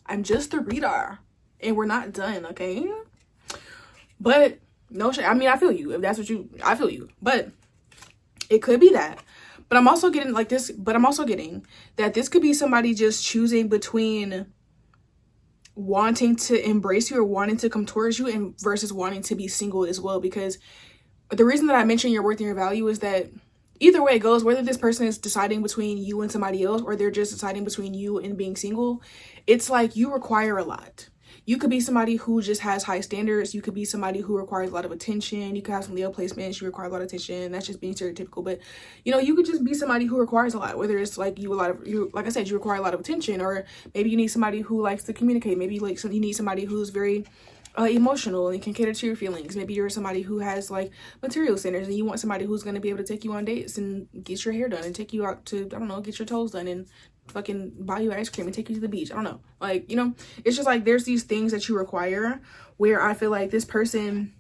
Speaker 2: I'm just a reader and we're not done, okay? But no shit. I mean, I feel you. If that's what you, I feel you. But it could be that. But I'm also getting like this, but I'm also getting that this could be somebody just choosing between wanting to embrace you or wanting to come towards you and versus wanting to be single as well. Because the reason that I mentioned your worth and your value is that either way it goes, whether this person is deciding between you and somebody else or they're just deciding between you and being single, it's like you require a lot. You could be somebody who just has high standards. You could be somebody who requires a lot of attention. You could have some Leo placements. You require a lot of attention. That's just being stereotypical. But, you know, you could just be somebody who requires a lot, whether it's like like I said, you require a lot of attention, or maybe you need somebody who likes to communicate. Maybe you need somebody who's very emotional and can cater to your feelings. Maybe you're somebody who has like material standards and you want somebody who's going to be able to take you on dates and get your hair done and take you out to, I don't know, get your toes done and fucking buy you ice cream and take you to the beach. I don't know. Like, you know, it's just like there's these things that you require where I feel like this person,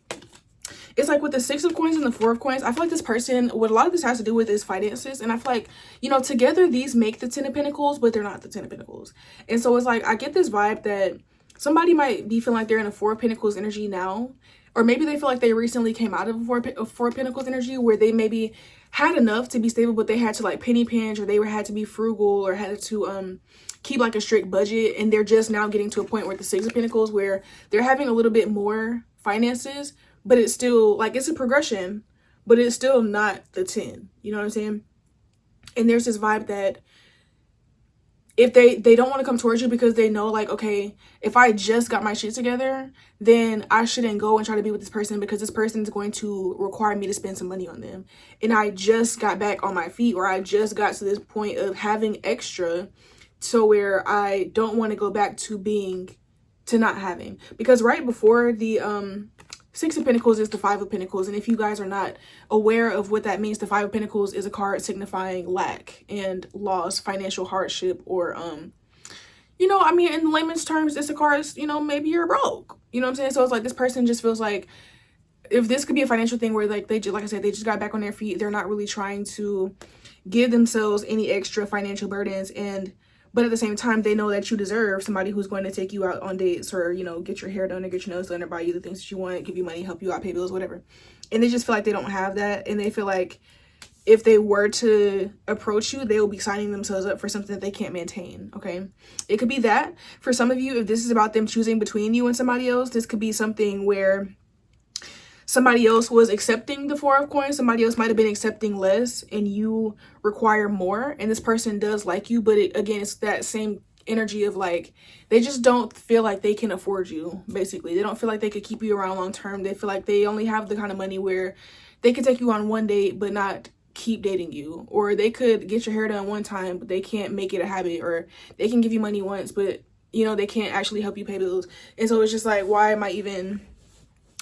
Speaker 2: it's like with the 6 of coins and the 4 of coins, I feel like this person, what a lot of this has to do with is finances. And I feel like, you know, together these make the 10 of pentacles, but they're not the 10 of pentacles. And so it's like, I get this vibe that somebody might be feeling like they're in a 4 of pentacles energy now, or maybe they feel like they recently came out of a 4 of pentacles energy where they maybe had enough to be stable, but they had to like penny pinch, or they had to be frugal, or had to keep like a strict budget, and they're just now getting to a point where the 6 of pentacles where they're having a little bit more finances, but it's still like it's a progression, but it's still not the 10. You know what I'm saying? And there's this vibe that if they don't want to come towards you because they know like, okay, if I just got my shit together, then I shouldn't go and try to be with this person because this person is going to require me to spend some money on them. And I just got back on my feet, or I just got to this point of having extra, so where I don't want to go back to not having. Because right before the 6 of Pentacles is the 5 of Pentacles. And if you guys are not aware of what that means, the 5 of Pentacles is a card signifying lack and loss, financial hardship, or, you know, I mean, in layman's terms, it's a card, you know, maybe you're broke. You know what I'm saying? So it's like this person just feels like, if this could be a financial thing where like they just, like I said, they just got back on their feet. They're not really trying to give themselves any extra financial burdens, but at the same time, they know that you deserve somebody who's going to take you out on dates, or, you know, get your hair done or get your nails done or buy you the things that you want, give you money, help you out, pay bills, whatever. And they just feel like they don't have that. And they feel like if they were to approach you, they will be signing themselves up for something that they can't maintain. Okay. It could be that for some of you, if this is about them choosing between you and somebody else, this could be something where somebody else was accepting the 4 of coins. Somebody else might have been accepting less and you require more. And this person does like you. But again, it's that same energy of like, they just don't feel like they can afford you. Basically, they don't feel like they could keep you around long term. They feel like they only have the kind of money where they could take you on one date, but not keep dating you. Or they could get your hair done one time, but they can't make it a habit. Or they can give you money once, but, you know, they can't actually help you pay bills. And so it's just like, why am I even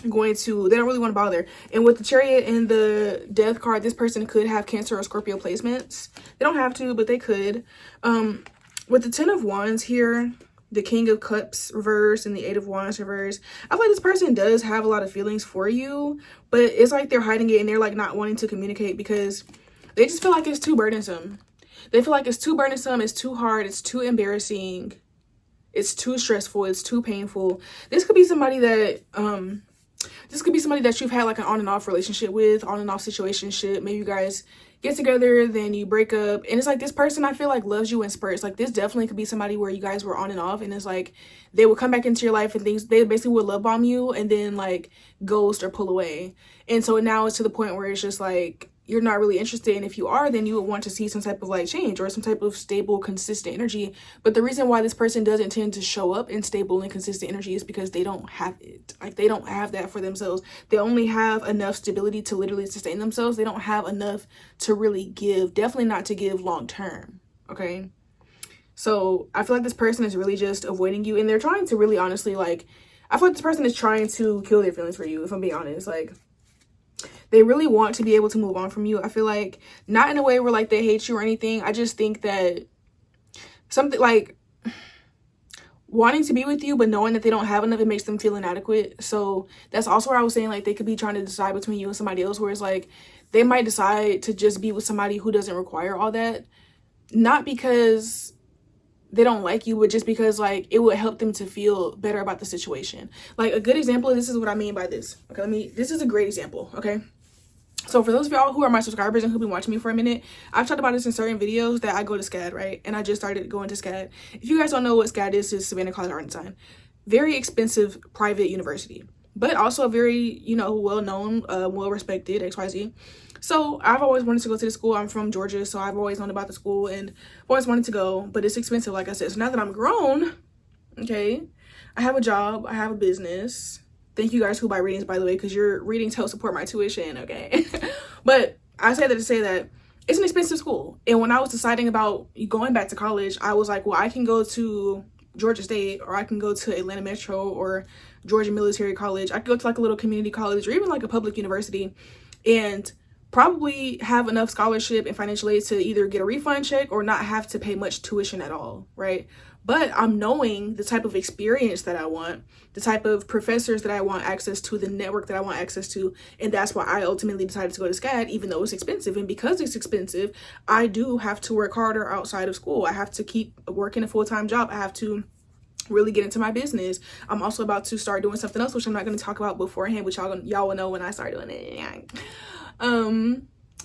Speaker 2: going to, they don't really want to bother. And with the Chariot and the Death card, this person could have Cancer or Scorpio placements. They don't have to, but they could. With the 10 of Wands here, the King of Cups reverse and the 8 of Wands reverse, I feel like this person does have a lot of feelings for you, but it's like they're hiding it and they're like not wanting to communicate because they just feel like it's too burdensome. They feel like it's too burdensome, it's too hard, it's too embarrassing, it's too stressful, it's too painful. This could be somebody that you've had like an on and off relationship with, on and off situationship. Maybe you guys get together, then you break up. And it's like this person, I feel like, loves you in spurts. Like this definitely could be somebody where you guys were on and off. And it's like they would come back into your life and they basically would love bomb you and then like ghost or pull away. And so now it's to the point where it's just like, you're not really interested, and if you are, then you would want to see some type of like change or some type of stable, consistent energy. But the reason why this person doesn't tend to show up in stable and consistent energy is because they don't have it. Like, they don't have that for themselves. They only have enough stability to literally sustain themselves. They don't have enough to really give, definitely not to give long term. Okay, so I feel like this person is really just avoiding you, and they're trying to really honestly, like, I feel like this person is trying to kill their feelings for you, if I'm being honest. Like, they really want to be able to move on from you. I feel like, not in a way where like they hate you or anything. I just think that something like wanting to be with you, but knowing that they don't have enough, it makes them feel inadequate. So that's also where I was saying, like, they could be trying to decide between you and somebody else, where it's like they might decide to just be with somebody who doesn't require all that. Not because they don't like you, but just because like it would help them to feel better about the situation. Like, a good example of this is what I mean by this. Okay, this is a great example. Okay, so for those of y'all who are my subscribers and who've been watching me for a minute, I've talked about this in certain videos that I go to SCAD, right? And I just started going to SCAD. If you guys don't know what SCAD is, it's Savannah College of Art and Design. Very expensive private university, but also a very, you know, well-known, well-respected XYZ. So I've always wanted to go to the school. I'm from Georgia, so I've always known about the school and always wanted to go, but it's expensive, like I said. So now that I'm grown, okay, I have a job, I have a business. Thank you guys who buy readings, by the way, because your readings help support my tuition, okay? But I say that to say that it's an expensive school. And when I was deciding about going back to college, I was like, well, I can go to Georgia State, or I can go to Atlanta Metro or Georgia Military College. I could go to like a little community college or even like a public university and probably have enough scholarship and financial aid to either get a refund check or not have to pay much tuition at all, right? But I'm knowing the type of experience that I want, the type of professors that I want access to, the network that I want access to, and that's why I ultimately decided to go to SCAD, even though it's expensive. And because it's expensive, I do have to work harder outside of school. I have to keep working a full-time job. I have to really get into my business. I'm also about to start doing something else, which I'm not going to talk about beforehand, which y'all will know when I start doing it.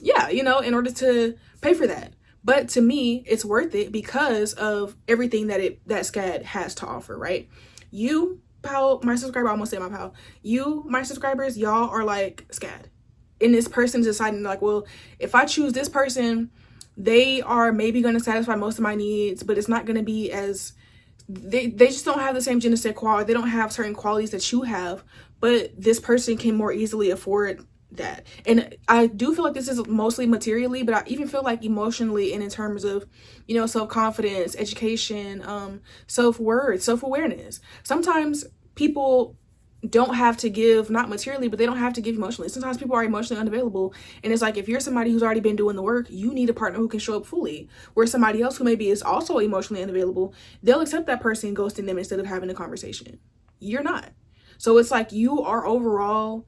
Speaker 2: Yeah, you know, in order to pay for that. But to me, it's worth it because of everything that SCAD has to offer, right? You, pal, my subscriber, I almost said my pal. You, my subscribers, y'all are like SCAD. And this person's deciding like, well, if I choose this person, they are maybe going to satisfy most of my needs, but it's not going to be as, they just don't have the same je ne sais quoi. They don't have certain qualities that you have, but this person can more easily afford that. And I do feel like this is mostly materially, but I even feel like emotionally and in terms of, you know, self-confidence, education, self-worth, self-awareness. Sometimes people don't have to give, not materially, but they don't have to give emotionally. Sometimes people are emotionally unavailable, and it's like, if you're somebody who's already been doing the work, you need a partner who can show up fully. Where somebody else who maybe is also emotionally unavailable, they'll accept that person ghosting them instead of having a conversation. You're not. So it's like you are overall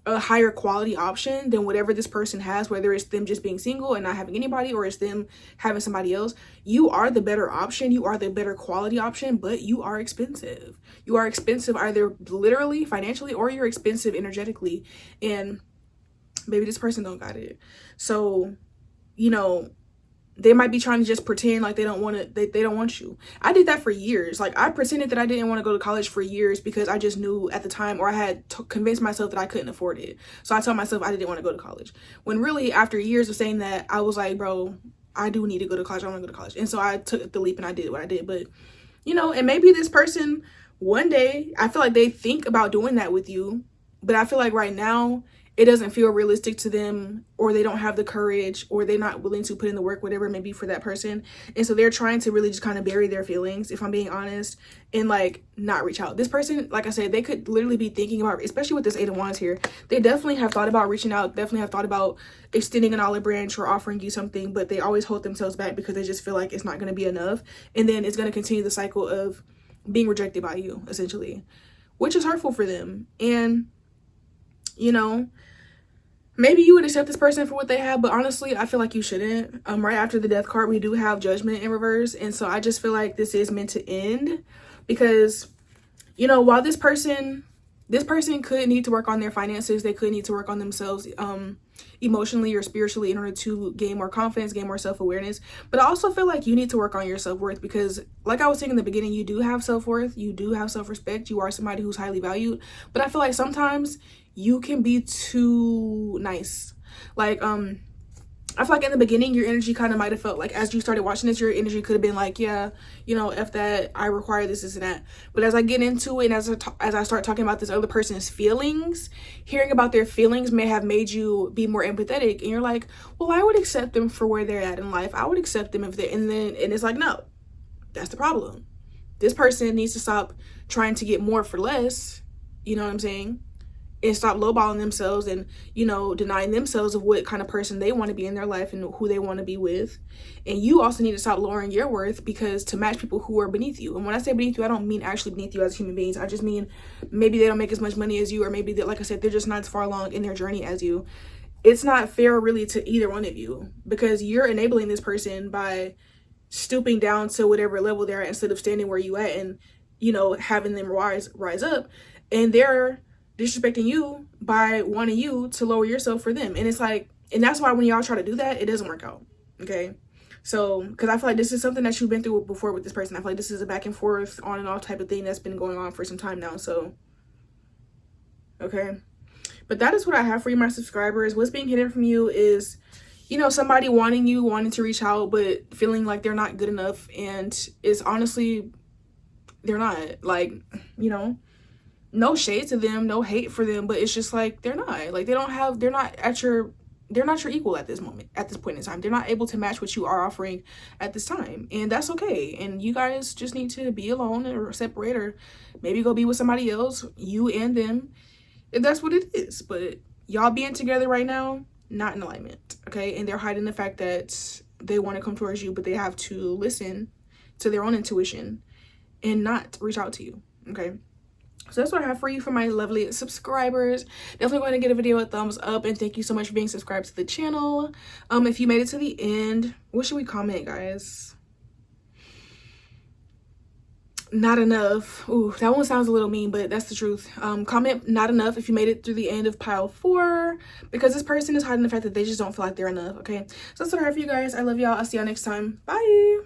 Speaker 2: a higher quality option than whatever this person has, whether it's them just being single and not having anybody, or it's them having somebody else. You are the better option. You are the better quality option, but you are expensive. You are expensive either literally, financially, or you're expensive energetically. And maybe this person don't got it. So, you know, they might be trying to just pretend like they don't want to, they don't want you. I did that for years. Like, I pretended that I didn't want to go to college for years because I just knew at the time, or I had convinced myself that I couldn't afford it. So I told myself I didn't want to go to college. When really, after years of saying that, I was like, bro, I do need to go to college. I want to go to college. And so I took the leap and I did what I did. But, you know, and maybe this person one day, I feel like they think about doing that with you. But I feel like right now, it doesn't feel realistic to them, or they don't have the courage, or they're not willing to put in the work, whatever it may be for that person. And so they're trying to really just kind of bury their feelings, if I'm being honest, and like not reach out. This person, like I said, they could literally be thinking about, especially with this 8 of Wands here, they definitely have thought about reaching out, definitely have thought about extending an olive branch or offering you something, but they always hold themselves back because they just feel like it's not going to be enough. And then it's going to continue the cycle of being rejected by you, essentially, which is hurtful for them. And, you know, maybe you would accept this person for what they have, but honestly, I feel like you shouldn't. Right after the death card, we do have judgment in reverse. And so I just feel like this is meant to end because, you know, while this person could need to work on their finances, they could need to work on themselves emotionally or spiritually in order to gain more confidence, gain more self-awareness. But I also feel like you need to work on your self-worth because, like I was saying in the beginning, you do have self-worth, you do have self-respect, you are somebody who's highly valued. But I feel like sometimes you can be too nice. Like, I feel like in the beginning, your energy kind of might have felt like, as you started watching this, your energy could have been like, yeah, you know, F that, I require this and that. But as I get into it, and as I start talking about this other person's feelings, hearing about their feelings may have made you be more empathetic. And you're like, well, I would accept them for where they're at in life. I would accept them if they, and it's like, no, that's the problem. This person needs to stop trying to get more for less. You know what I'm saying? And stop lowballing themselves and, you know, denying themselves of what kind of person they want to be in their life and who they want to be with. And you also need to stop lowering your worth because to match people who are beneath you. And when I say beneath you, I don't mean actually beneath you as human beings. I just mean maybe they don't make as much money as you, or maybe, like I said, they're just not as far along in their journey as you. It's not fair really to either one of you, because you're enabling this person by stooping down to whatever level they're at instead of standing where you at and, you know, having them rise up. And they're disrespecting you by wanting you to lower yourself for them. And it's like, and that's why when y'all try to do that, it doesn't work out. Okay. So, because I feel like this is something that you've been through before with this person. I feel like this is a back and forth, on and off type of thing that's been going on for some time now. So, okay. But that is what I have for you, my subscribers. What's being hidden from you is, you know, somebody wanting to reach out, but feeling like they're not good enough. And it's honestly, they're not. Like, you know, no shade to them, no hate for them, but it's just like, they're not. Like, they're not your equal at this moment, at this point in time. They're not able to match what you are offering at this time. And that's okay. And you guys just need to be alone or separate, or maybe go be with somebody else, you and them, if that's what it is. But y'all being together right now, not in alignment, okay? And they're hiding the fact that they want to come towards you, but they have to listen to their own intuition and not reach out to you, okay? So that's what I have for you, for my lovely subscribers. Definitely going to give a video a thumbs up, and thank you so much for being subscribed to the channel. If you made it to the end, what should we comment, guys? Not enough. Ooh, that one sounds a little mean, but that's the truth. Comment not enough if you made it through the end of pile 4, because this person is hiding the fact that they just don't feel like they're enough, okay? So that's what I have for you guys. I love y'all. I'll see y'all next time. Bye.